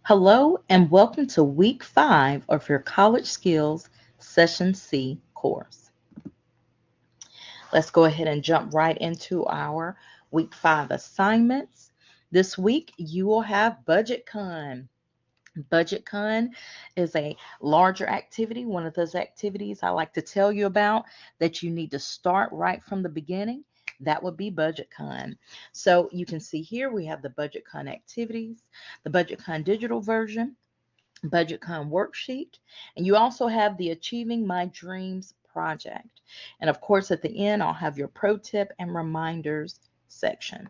Hello and welcome to week 5 of your College Skills Session C course. Let's go ahead and jump right into our week 5 assignments. This week you will have BudgetCon. BudgetCon is a larger activity, one of those activities I like to tell you about that you need to start right from the beginning. That would be BudgetCon. So you can see here we have the BudgetCon activities, the BudgetCon digital version, BudgetCon Worksheet, and you also have the Achieving My Dreams project. And of course, at the end, I'll have your pro tip and reminders section.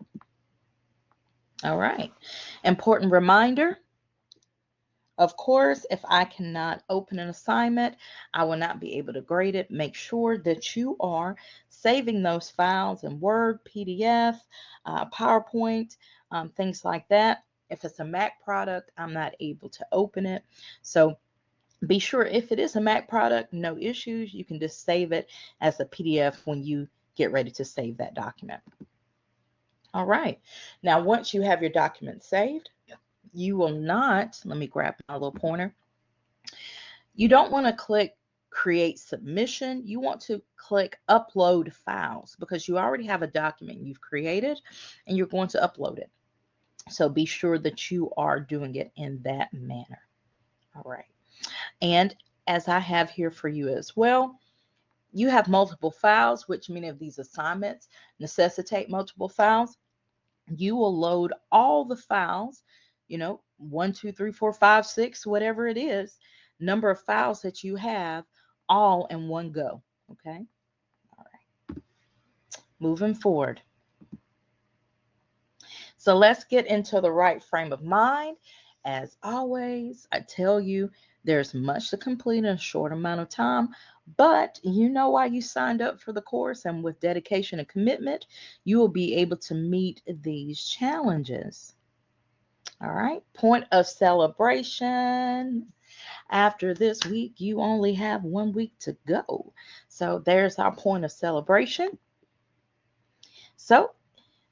All right. Important reminder. Of course, if I cannot open an assignment, I will not be able to grade it. Make sure that you are saving those files in Word, PDF, PowerPoint, things like that. If it's a Mac product, I'm not able to open it. So be sure if it is a Mac product, no issues. You can just save it as a PDF when you get ready to save that document. All right. Now, once you have your document saved, you will not, let me grab my little pointer. You don't want to click create submission. You want to click upload files because you already have a document you've created and you're going to upload it. So be sure that you are doing it in that manner. All right. And as I have here for you as well, you have multiple files, which many of these assignments necessitate multiple files. You will load all the files, 1, 2, 3, 4, 5, 6, whatever it is, number of files that you have all in one go. Okay. All right. Moving forward. So let's get into the right frame of mind. As always, I tell you, there's much to complete in a short amount of time, but you know why you signed up for the course, and with dedication and commitment, you will be able to meet these challenges. All right, point of celebration. After this week, you only have 1 week to go. So there's our point of celebration. So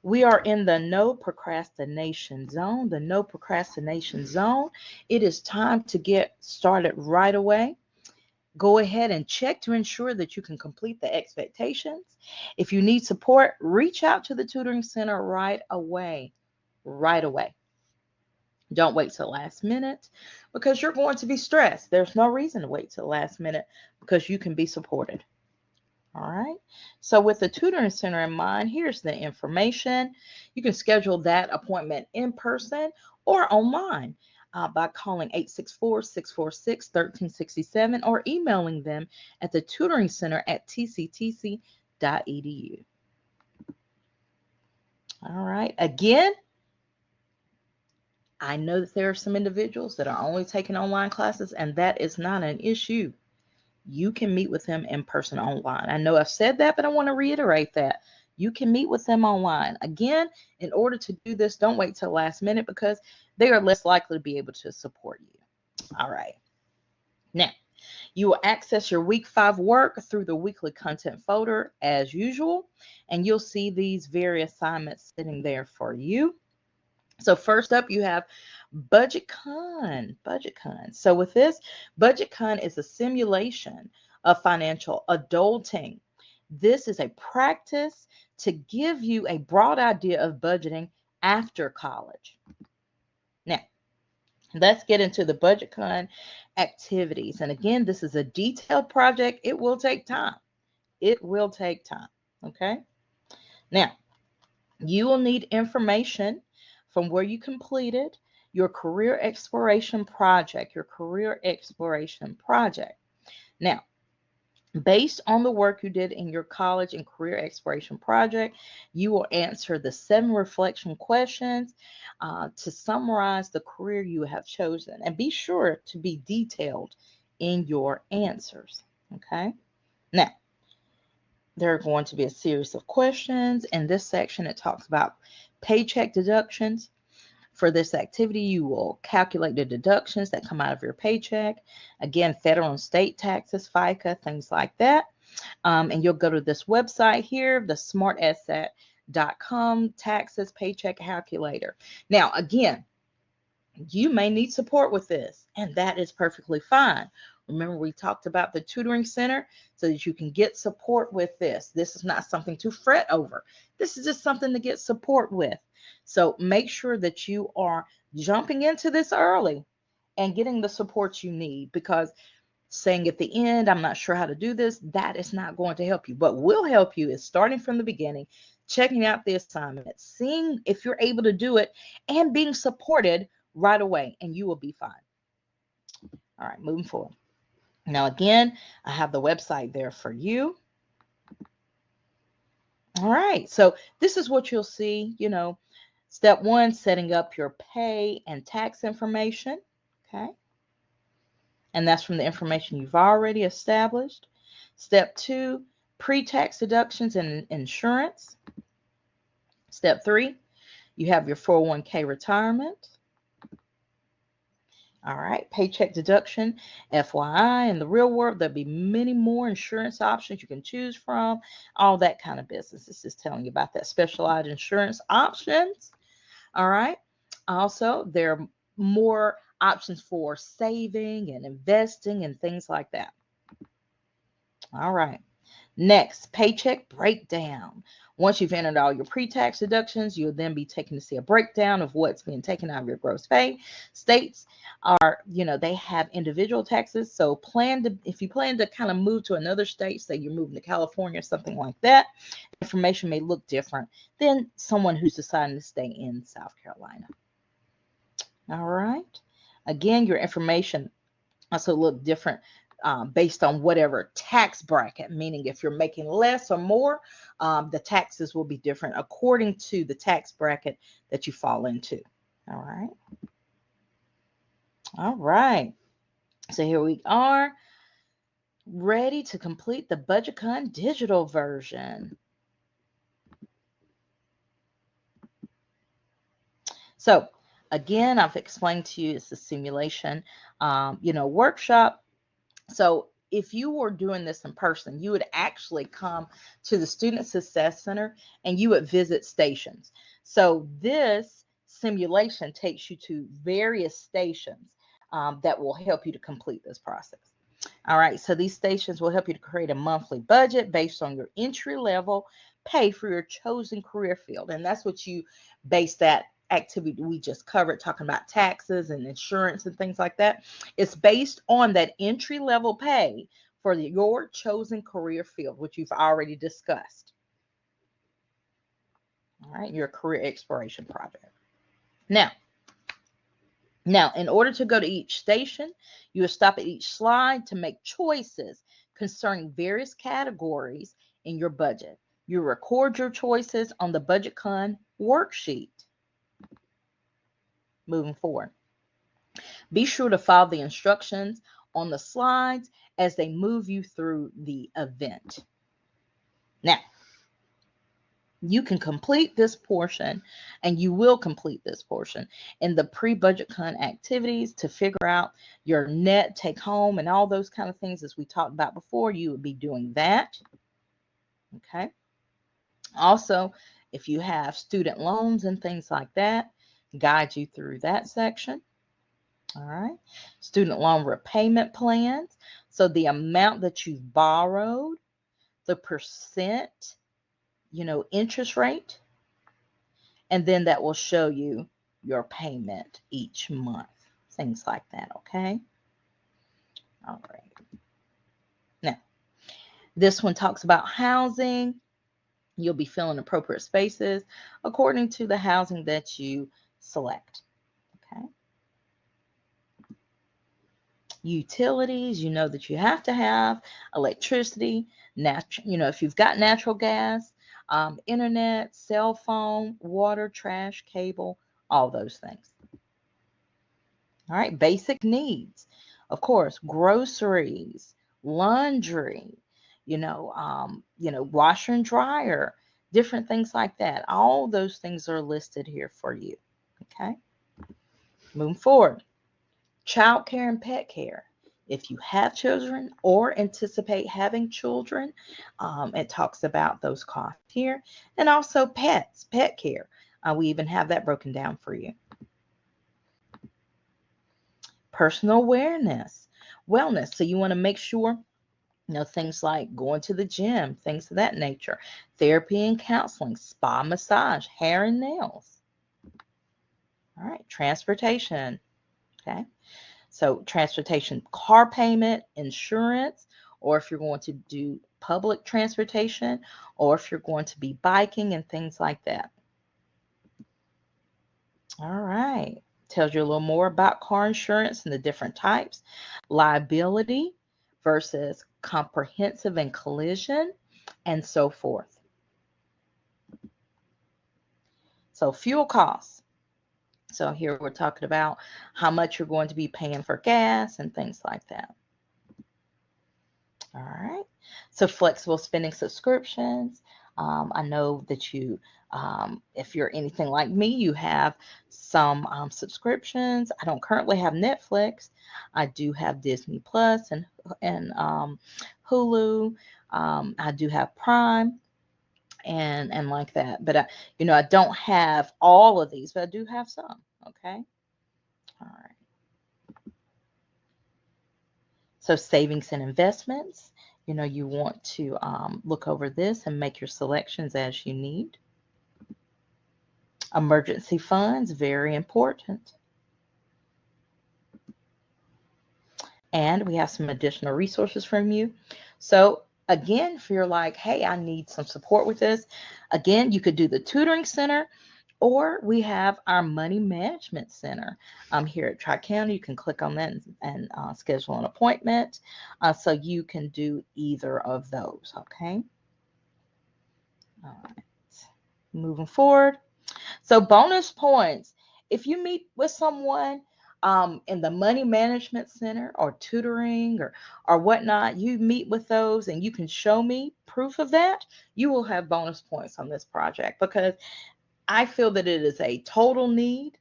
we are in the no procrastination zone. The no procrastination zone. It is time to get started right away. Go ahead and check to ensure that you can complete the expectations. If you need support, reach out to the tutoring center right away. Right away. Don't wait till the last minute because you're going to be stressed. There's no reason to wait till the last minute because you can be supported. All right. So with the tutoring center in mind, here's the information. You can schedule that appointment in person or online by calling 864-646-1367 or emailing them at the tutoring center at tctc.edu. All right. Again, I know that there are some individuals that are only taking online classes, and that is not an issue. You can meet with them in person online. I know I've said that, but I want to reiterate that. You can meet with them online. Again, in order to do this, don't wait till last minute because they are less likely to be able to support you. All right. Now, you will access your week 5 work through the weekly content folder as usual, and you'll see these various assignments sitting there for you. So first up, you have BudgetCon. BudgetCon. So with this, BudgetCon is a simulation of financial adulting. This is a practice to give you a broad idea of budgeting after college. Now, let's get into the BudgetCon activities. And again, this is a detailed project. It will take time. It will take time. Okay. Now, you will need information from where you completed your career exploration project, Now, based on the work you did in your college and career exploration project, you will answer the 7 reflection questions to summarize the career you have chosen. And be sure to be detailed in your answers, okay? Now, there are going to be a series of questions. In this section, it talks about paycheck deductions. For this activity, you will calculate the deductions that come out of your paycheck. Again, federal and state taxes, FICA, things like that. And you'll go to this website here, the smartasset.com taxes paycheck calculator. Now, again, You may need support with this, and that is perfectly fine. Remember, we talked about the tutoring center so that you can get support with this. This is not something to fret over. This is just something to get support with. So make sure that you are jumping into this early and getting the support you need, because saying at the end, I'm not sure how to do this, that is not going to help you. What will help you is starting from the beginning, checking out the assignment, seeing if you're able to do it, and being supported right away, and you will be fine. All right, moving forward. Now, again, I have the website there for you. All right, so this is what you'll see. Step one, setting up your pay and tax information. Okay. And that's from the information you've already established. Step two, pre-tax deductions and insurance. Step three, you have your 401k retirement. All right, paycheck deduction, FYI, in the real world, there'll be many more insurance options you can choose from, all that kind of business. This is telling you about that specialized insurance options. All right. Also, there are more options for saving and investing and things like that. All right. Next, paycheck breakdown. Once you've entered all your pre-tax deductions, you'll then be taken to see a breakdown of what's being taken out of your gross pay. States are, they have individual taxes. So if you plan to kind of move to another state, say you're moving to California or something like that, information may look different than someone who's deciding to stay in South Carolina. All right. Again, your information also look different based on whatever tax bracket, meaning if you're making less or more, the taxes will be different according to the tax bracket that you fall into. All right. All right. So here we are, ready to complete the BudgetCon digital version. So again, I've explained to you it's a simulation, workshop. So if you were doing this in person, you would actually come to the Student Success Center and you would visit stations. So this simulation takes you to various stations that will help you to complete this process. All right, so these stations will help you to create a monthly budget based on your entry level pay for your chosen career field. And that's what you base that activity we just covered, talking about taxes and insurance and things like that. It's based on that entry level pay for your chosen career field, which you've already discussed. All right, your career exploration project. Now, in order to go to each station, you will stop at each slide to make choices concerning various categories in your budget. You record your choices on the BudgetCon worksheet. Moving forward, be sure to follow the instructions on the slides as they move you through the event. Now, you can complete this portion, and you will complete this portion in the pre-BudgetCon activities to figure out your net take home and all those kind of things as we talked about before. You would be doing that. Okay. Also, if you have student loans and things like that, guide you through that section. All right. Student loan repayment plans. So the amount that you've borrowed, the percent, interest rate, and then that will show you your payment each month, things like that, okay? All right. Now, this one talks about housing. You'll be filling appropriate spaces according to the housing that you select, okay? Utilities, you know that you have to have electricity, if you've got natural gas, internet, cell phone, water, trash, cable, all those things. All right, basic needs, of course, groceries, laundry, washer and dryer, different things like that. All those things are listed here for you. Okay, moving forward, child care and pet care. If you have children or anticipate having children, it talks about those costs here, and also pet care. We even have that broken down for you. Personal awareness, wellness. So you want to make sure, things like going to the gym, things of that nature, therapy and counseling, spa, massage, hair and nails. All right, transportation. Okay. So transportation, car payment, insurance, or if you're going to do public transportation, or if you're going to be biking and things like that. All right. Tells you a little more about car insurance and the different types. Liability versus comprehensive and collision, and so forth. So fuel costs. So here we're talking about how much you're going to be paying for gas and things like that. All right. So flexible spending subscriptions. I know that if you're anything like me, you have some subscriptions. I don't currently have Netflix. I do have Disney Plus and Hulu. I do have Prime and like that. But I don't have all of these, but I do have some. Okay. All right. So savings and investments, you want to look over this and make your selections as you need. Emergency funds, very important. And we have some additional resources from you. So again, if you're like, hey, I need some support with this, again, you could do the tutoring center, or we have our money management center here at Tri-County. You can click on that and schedule an appointment. So you can do either of those, okay? All right, moving forward. So bonus points. If you meet with someone in the money management center or tutoring or whatnot, you meet with those and you can show me proof of that, you will have bonus points on this project, because I feel that it is a total need.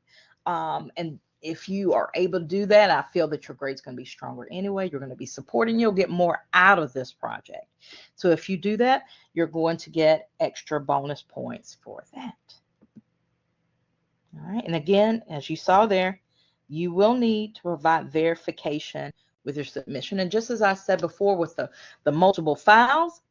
And if you are able to do that, I feel that your grade's going to be stronger anyway. You're going to be supporting, you'll get more out of this project. So if you do that, you're going to get extra bonus points for that. All right. And again, as you saw there, you will need to provide verification with your submission. And just as I said before with the multiple files,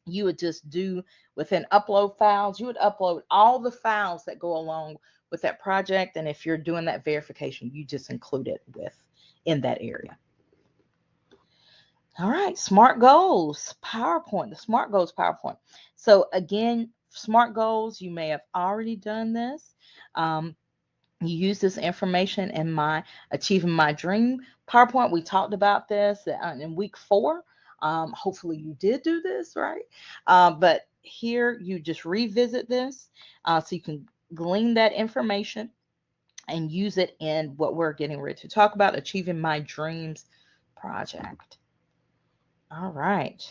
you would just do within upload files, you would upload all the files that go along with that project. And if you're doing that verification, you just include it in that area. All right, SMART goals, PowerPoint, the SMART goals PowerPoint. So again, SMART goals, you may have already done this. You use this information in my Achieving My Dream PowerPoint. We talked about this in week 4. Hopefully you did do this, right? But here you just revisit this so you can glean that information and use it in what we're getting ready to talk about, Achieving My Dreams project. All right.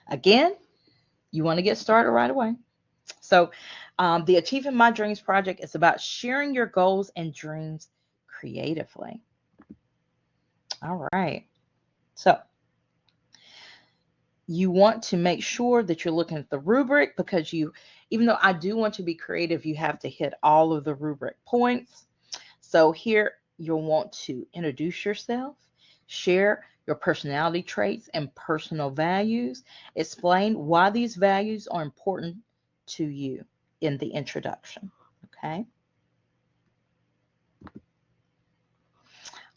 Again, you want to get started right away. So the Achieving My Dreams project is about sharing your goals and dreams creatively. All right. So you want to make sure that you're looking at the rubric, because even though I do want to be creative, you have to hit all of the rubric points. So here you'll want to introduce yourself, share your personality traits and personal values, explain why these values are important to you in the introduction, okay?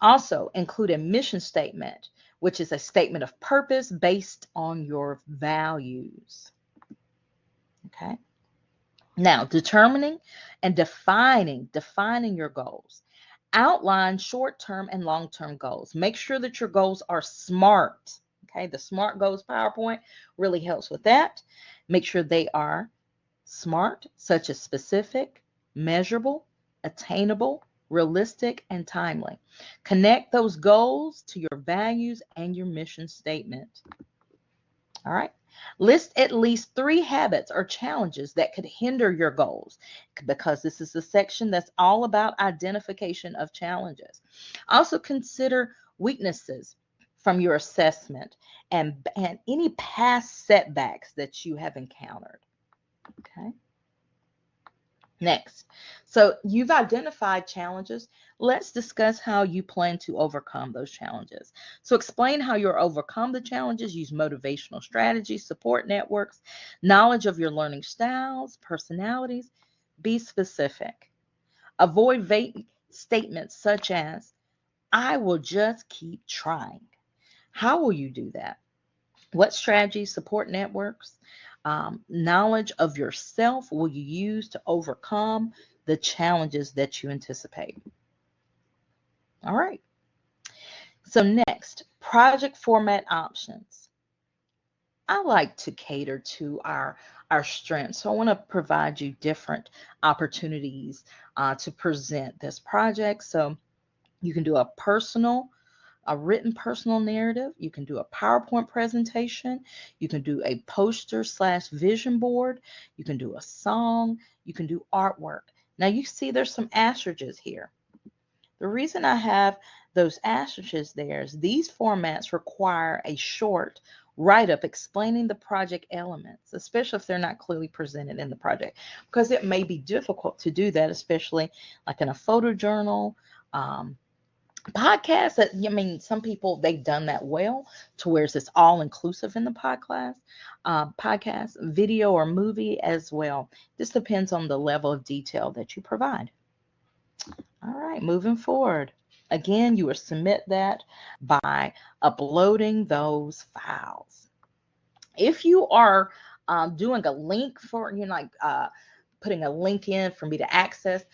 Also, include a mission statement, which is a statement of purpose based on your values, okay? Now, determining and defining your goals. Outline short-term and long-term goals. Make sure that your goals are SMART, okay? The SMART goals PowerPoint really helps with that. Make sure they are SMART, such as specific, measurable, attainable, realistic, and timely. Connect those goals to your values and your mission statement. All right. List at least 3 habits or challenges that could hinder your goals, because this is the section that's all about identification of challenges. Also consider weaknesses from your assessment and any past setbacks that you have encountered. Okay. Next, so you've identified challenges. Let's discuss how you plan to overcome those challenges. So explain how you'll overcome the challenges. Use motivational strategies, support networks, knowledge of your learning styles, personalities. Be specific. Avoid vague statements such as, I will just keep trying. How will you do that? What strategies, support networks, knowledge of yourself will you use to overcome the challenges that you anticipate? All right. So next, project format options. I like to cater to our strengths. So I want to provide you different opportunities to present this project. So you can do a written personal narrative. You can do a PowerPoint presentation. You can do a poster slash vision board. You can do a song. You can do artwork. Now you see there's some asterisks here. The reason I have those asterisks there is these formats require a short write-up explaining the project elements, especially if they're not clearly presented in the project, because it may be difficult to do that, especially like in a photo journal. Podcast that, I mean, some people, they've done that well to where it's all inclusive in the podcast, video or movie as well. This depends on the level of detail that you provide. All right, moving forward. Again, you will submit that by uploading those files. If you are doing a link for, like putting a link in for me to access,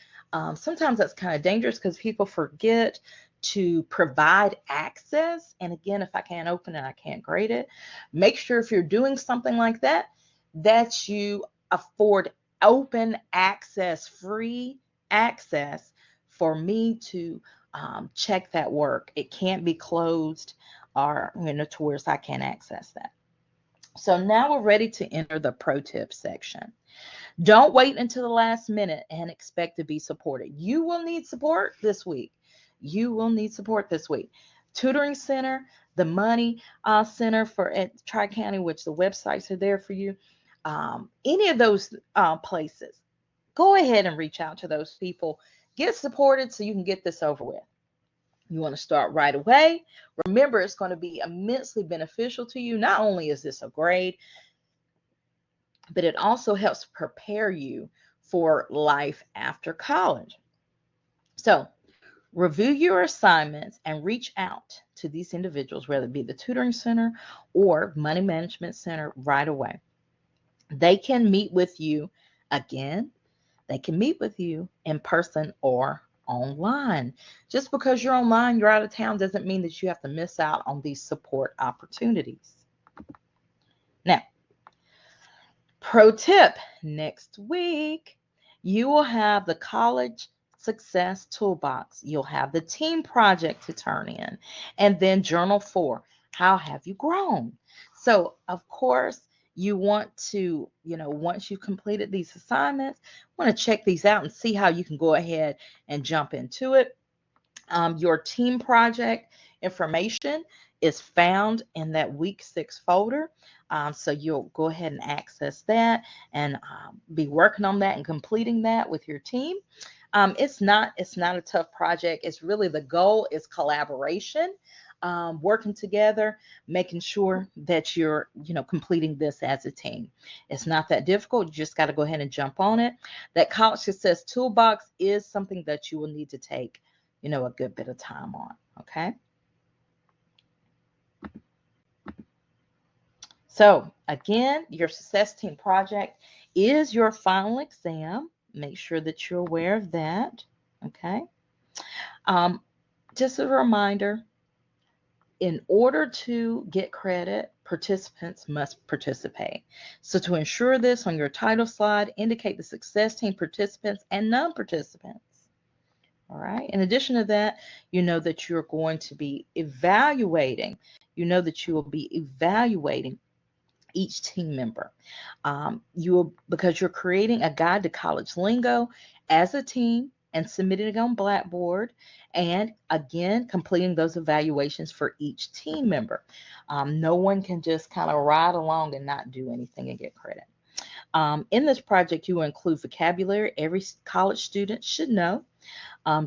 sometimes that's kind of dangerous because people forget to provide access. And again, if I can't open it, I can't grade it. Make sure if you're doing something like that, that you afford open access, free access for me to check that work. It can't be closed or, to where I can't access that. So now we're ready to enter the pro tip section. Don't wait until the last minute and expect to be supported. You will need support this week. You will need support this week. Tutoring Center, the Money Center for at Tri-County, which the websites are there for you. Any of those places, go ahead and reach out to those people. Get supported so you can get this over with. You want to start right away. Remember, it's going to be immensely beneficial to you. Not only is this a grade, but it also helps prepare you for life after college. So review your assignments and reach out to these individuals, whether it be the tutoring center or money management center, right away. They can meet with you again. They can meet with you in person or online. Just because you're online, you're out of town, doesn't mean that you have to miss out on these support opportunities. Now, pro tip, next week, you will have the college success toolbox. You'll have the team project to turn in, and then journal 4. How have you grown? So, of course, you want to, once you've completed these assignments, want to check these out and see how you can go ahead and jump into it. Your team project information is found in that week 6 folder. So you'll go ahead and access that and be working on that and completing that with your team. It's not a tough project. It's really, the goal is collaboration, working together, making sure that you're, completing this as a team. It's not that difficult. You just got to go ahead and jump on it. That college success toolbox is something that you will need to take, a good bit of time on. Okay. So again, your success team project is your final exam. Make sure that you're aware of that. Okay. Just a reminder, in order to get credit, participants must participate. So to ensure this, on your title slide, indicate the success team participants and non-participants. All right. In addition to that, you know that you're going to be evaluating. You know that you will be evaluating each team member. Because you're creating a guide to college lingo as a team and submitting it on Blackboard, and again, completing those evaluations for each team member. No one can just kind of ride along and not do anything and get credit. In this project, you will include vocabulary every college student should know,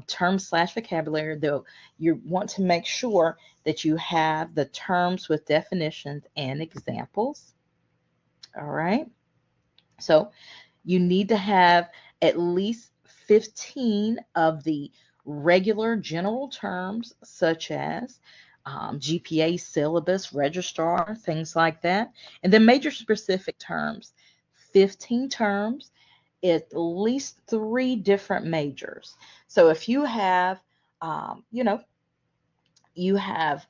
terms/vocabulary, though you want to make sure that you have the terms with definitions and examples. All right. So you need to have at least 15 of the regular general terms, such as GPA, syllabus, registrar, things like that. And then major specific terms, 15 terms, at least 3 different majors. So if you have, you have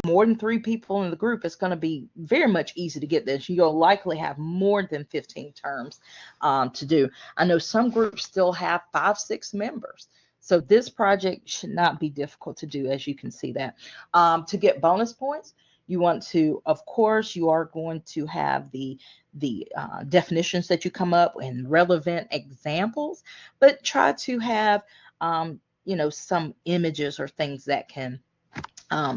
more than 3 people in the group, it's going to be very much easy to get this. You'll likely have more than 15 terms to do. I know some groups still have 5, 6 members. So this project should not be difficult to do, as you can see that. To get bonus points, you want to, of course, you are going to have the definitions that you come up and relevant examples, but try to have some images or things that can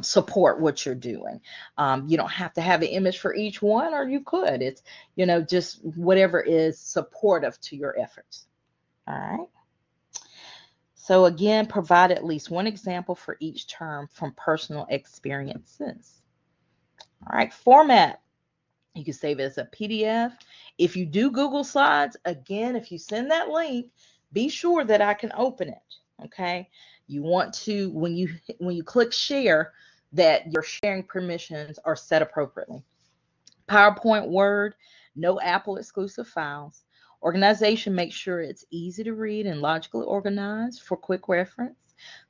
support what you're doing. You don't have to have an image for each one, or you could. It's, just whatever is supportive to your efforts. All right. So again, provide at least one example for each term from personal experiences. All right. Format. You can save it as a PDF. If you do Google Slides, again, if you send that link, be sure that I can open it. Okay. You want to, when you click share, that your sharing permissions are set appropriately. PowerPoint, Word, no Apple exclusive files. Organization, make sure it's easy to read and logically organized for quick reference.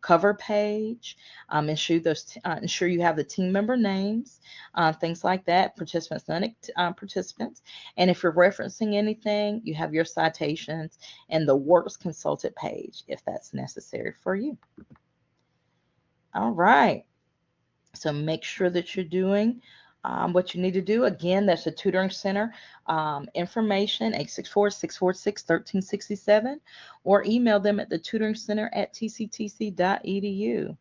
Cover page, ensure you have the team member names, things like that, participants, non-participants. And if you're referencing anything, you have your citations and the works consulted page if that's necessary for you. All right. So make sure that you're doing what you need to do. Again, that's the Tutoring Center information, 864-646-1367, or email them at thetutoringcenter@tctc.edu.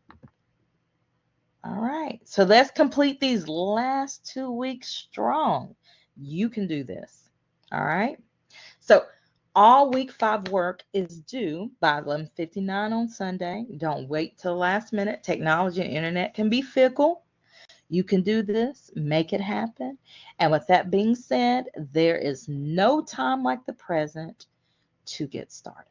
All right, so let's complete these last 2 weeks strong. You can do this. All right, so all week 5 work is due by 11:59 on Sunday. Don't wait till the last minute. Technology and internet can be fickle. You can do this, make it happen. And with that being said, there is no time like the present to get started.